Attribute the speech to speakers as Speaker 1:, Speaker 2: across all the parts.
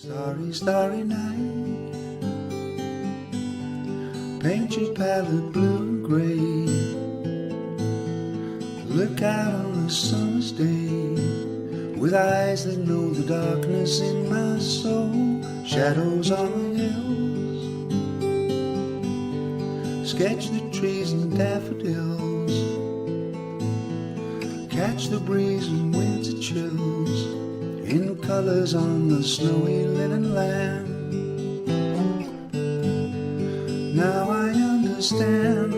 Speaker 1: Starry, starry night, paint your palette blue and grey. Look out on a summer's day, with eyes that know the darkness in my soul. Shadows on the hills, sketch the trees and daffodils, catch the breeze and winter chills, in colors on the snowy linen land. Now I understand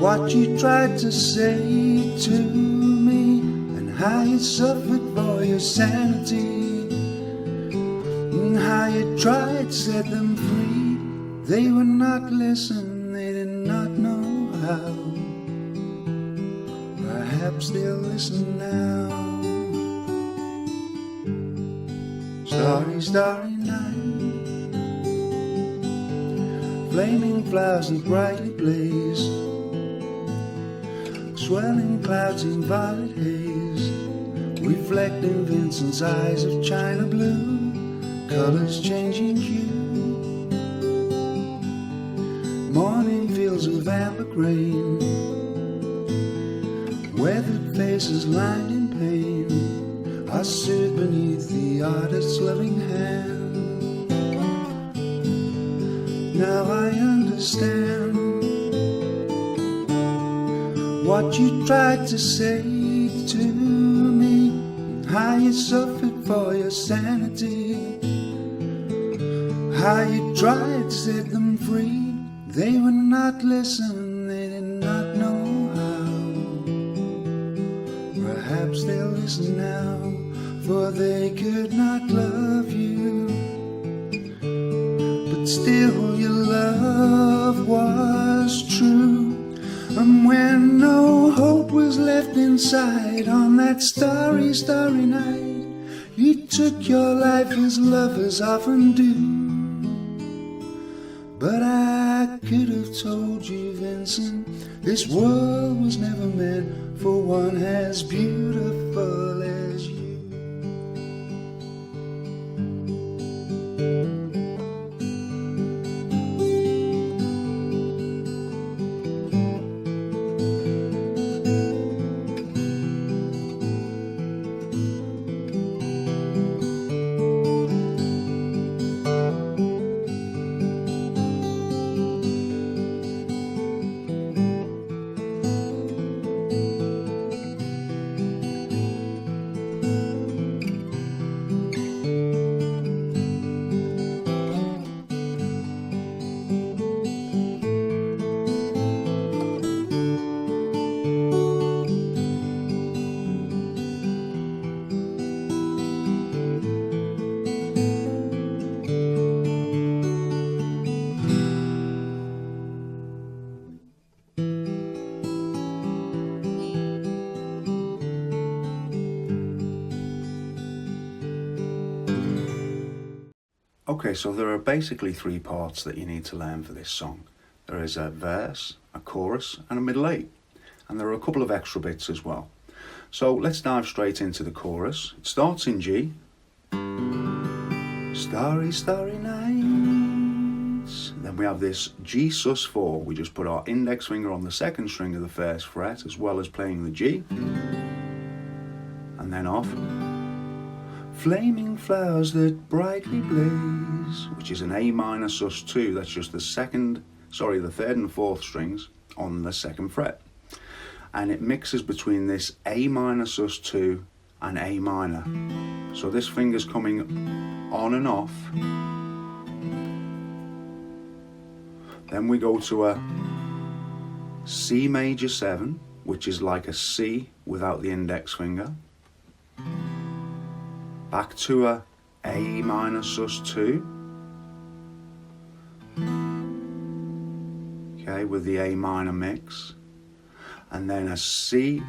Speaker 1: what you tried to say to me, and how you suffered for your sanity, and how you tried to set them free. They would not listen, they did not know how. Perhaps they'll listen now. Starry, starry night, flaming flowers that brightly blaze, swirling clouds in violet haze, reflecting Vincent's eyes of china blue, colors changing hue. Morning fields of amber grain, weathered faces lined in pain, are soothed beneath the artist's loving hand. Now I understand what you tried to say to me, how you suffered for your sanity, how you tried to set them free. They would not listen, they did not know how. Perhaps they'll listen now, for they could not love you, but still your love was true. And when no hope was left inside on that starry, starry night, you took your life as lovers often do. But I could have told you, Vincent, this world was never meant for one as beautiful as you.
Speaker 2: Okay, so there are basically three parts that you need to learn for this song. There is a verse, a chorus, and a middle eight. And there are a couple of extra bits as well. So let's dive straight into the chorus. It starts in G. Starry, starry nights. Then we have this G sus4. We just put our index finger on the second string of the first fret, as well as playing the G. And then off. Flaming flowers that brightly blaze, which is an A minor sus2. That's just the third and fourth strings on the second fret. And it mixes between this A minor sus2 and A minor. So this finger's coming on and off. Then we go to a C major 7, which is like a C without the index finger. Back to a A minor sus2, okay, with the A minor mix, and then a C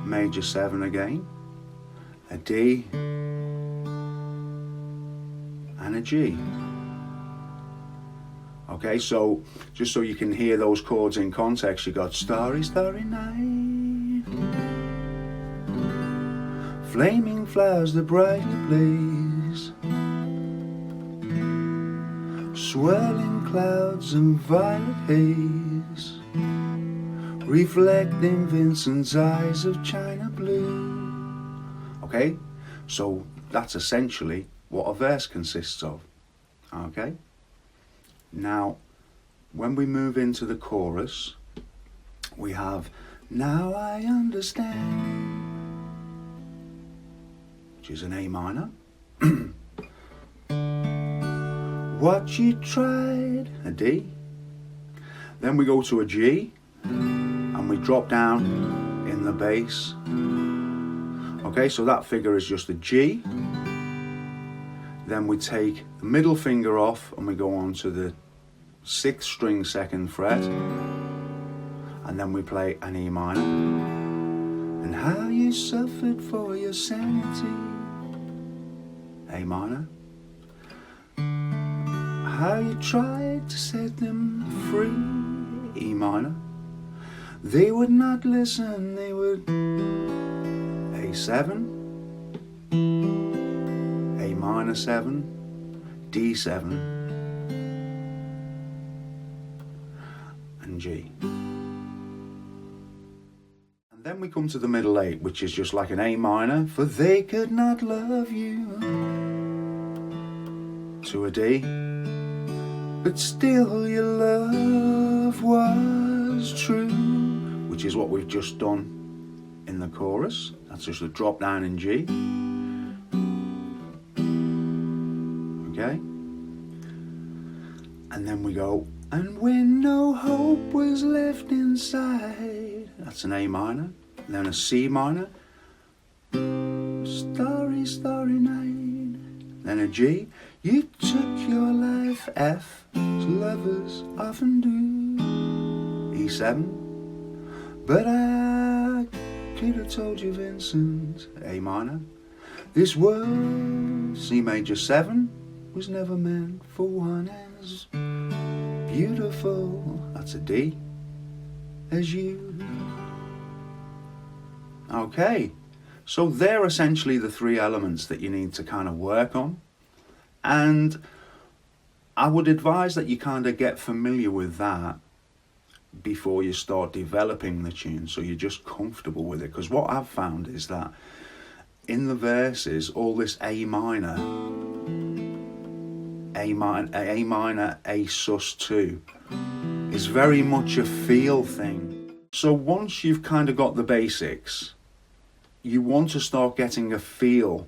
Speaker 2: major 7 again, a D, and a G. Okay, so just so you can hear those chords in context, you got starry, starry night,
Speaker 1: flaming flowers that brightly blaze, swirling clouds and violet haze, reflecting Vincent's eyes of china blue. Okay, so that's essentially what a verse consists of. Okay, now when we move into the chorus, we have "Now I understand," which is an A minor. "What you tried," a D. Then we go to a G and we drop down in the bass. Okay, so that figure is just a G. Then we take the middle finger off and we go on to the 6th string 2nd fret, and then we play an E minor. "And how you suffered for your sanity," A minor. "How you tried to set them free," E minor. "They would not listen, they would," A7, A minor 7, D7, and G. And then we come to the middle 8, which is just like an A minor, "For they could not love you," to a D. "But still your love was true," which is what we've just done in the chorus. That's just a drop down in G. Okay, and then we go, "And when no hope was left inside," that's an A minor. And then a C minor, "Starry, starry night." Then a G, "You took your life," F, as lovers often do. E7, "But I could have told you, Vincent," A minor, "this world," C major 7, "was never meant for one as beautiful," that's a D, "as you." Okay, so they're essentially the 3 elements that you need to kind of work on, and I would advise that you kind of get familiar with that before you start developing the tune, so you're just comfortable with it. Because what I've found is that in the verses, all this A minor, A sus2 is very much a feel thing. So once you've kind of got the basics, you want to start getting a feel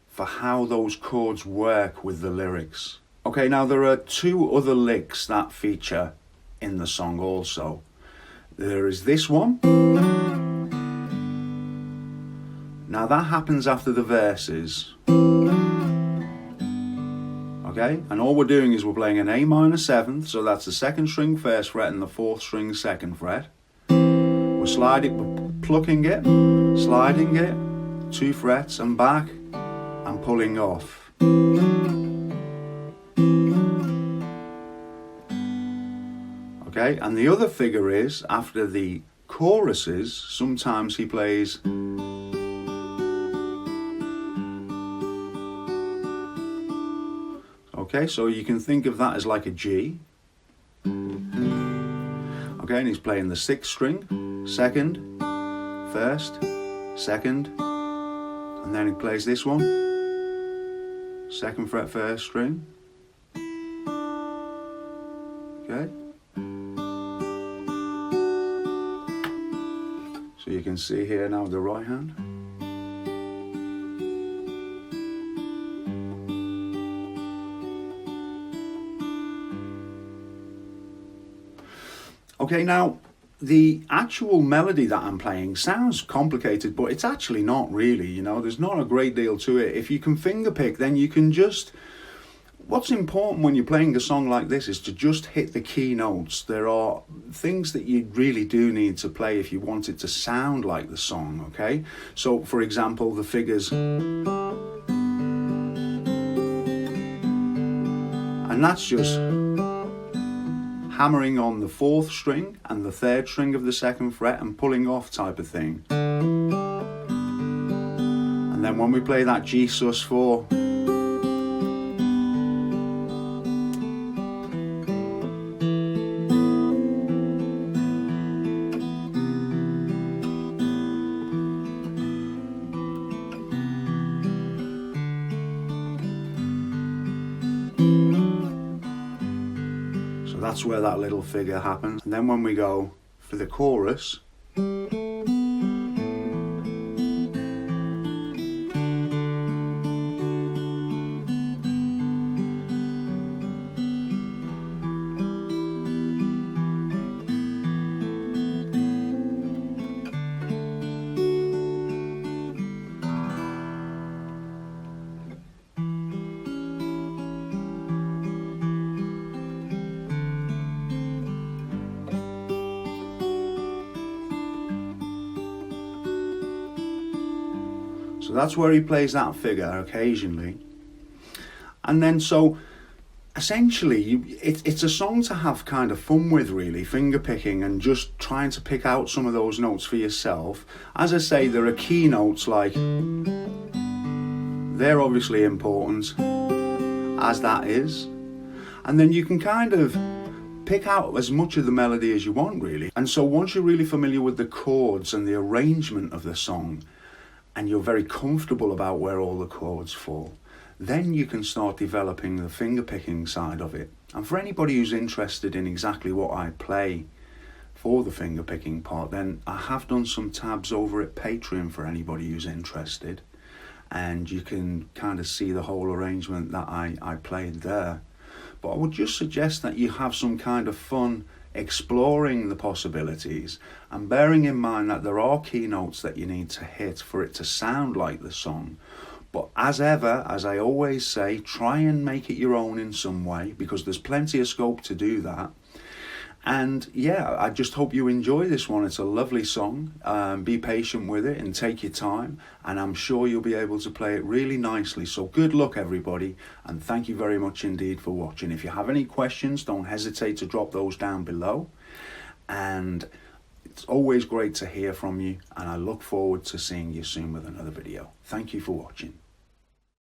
Speaker 1: for how those chords work with the lyrics. Okay, now there are 2 other licks that feature in the song also. There is this one. Now that happens after the verses. Okay, and all we're doing is we're playing an A minor 7th, so that's the 2nd string 1st fret and the 4th string 2nd fret. We're plucking it, sliding it, 2 frets and back, and pulling off. Okay, and the other figure is, after the choruses, sometimes he plays okay, so you can think of that as like a G. Okay, and he's playing the 6th string, 2nd, 1st, 2nd, and then he plays this one, 2nd fret 1st string. Okay, so you can see here now the right hand. Okay, now the actual melody that I'm playing sounds complicated, but it's actually not really, you know, there's not a great deal to it. If you can finger pick, then you can just, what's important when you're playing a song like this is to just hit the key notes. There are things that you really do need to play if you want it to sound like the song, okay? So, for example, the figures. And that's just hammering on the 4th string and the 3rd string of the 2nd fret and pulling off type of thing. And
Speaker 2: then when we play that G sus4, so that's where that little figure happens. And then when we go for the chorus, so that's where he plays that figure occasionally. And then so essentially it's a song to have kind of fun with, really, finger picking and just trying to pick out some of those notes for yourself. As I say, there are key notes, like they're obviously important, as that is, and then you can kind of pick out as much of the melody as you want, really. And so once you're really familiar with the chords and the arrangement of the song, and you're very comfortable about where all the chords fall, then you can start developing the finger picking side of it. And for anybody who's interested in exactly what I play for the finger picking part, then I have done some tabs over at Patreon for anybody who's interested, and you can kind of see the whole arrangement that I played there. But I would just suggest that you have some kind of fun exploring the possibilities, and bearing in mind that there are keynotes that you need to hit for it to sound like the song. But as ever, as I always say, try and make it your own in some way, because there's plenty of scope to do that. And yeah, I just hope you enjoy this one. It's a lovely song. Be patient with it and take your time, and I'm sure you'll be able to play it really nicely. So good luck, everybody, and thank you very much indeed for watching. If you have any questions, don't hesitate to drop those down below. And it's always great to hear from you, and I look forward to seeing you soon with another video. Thank you for watching.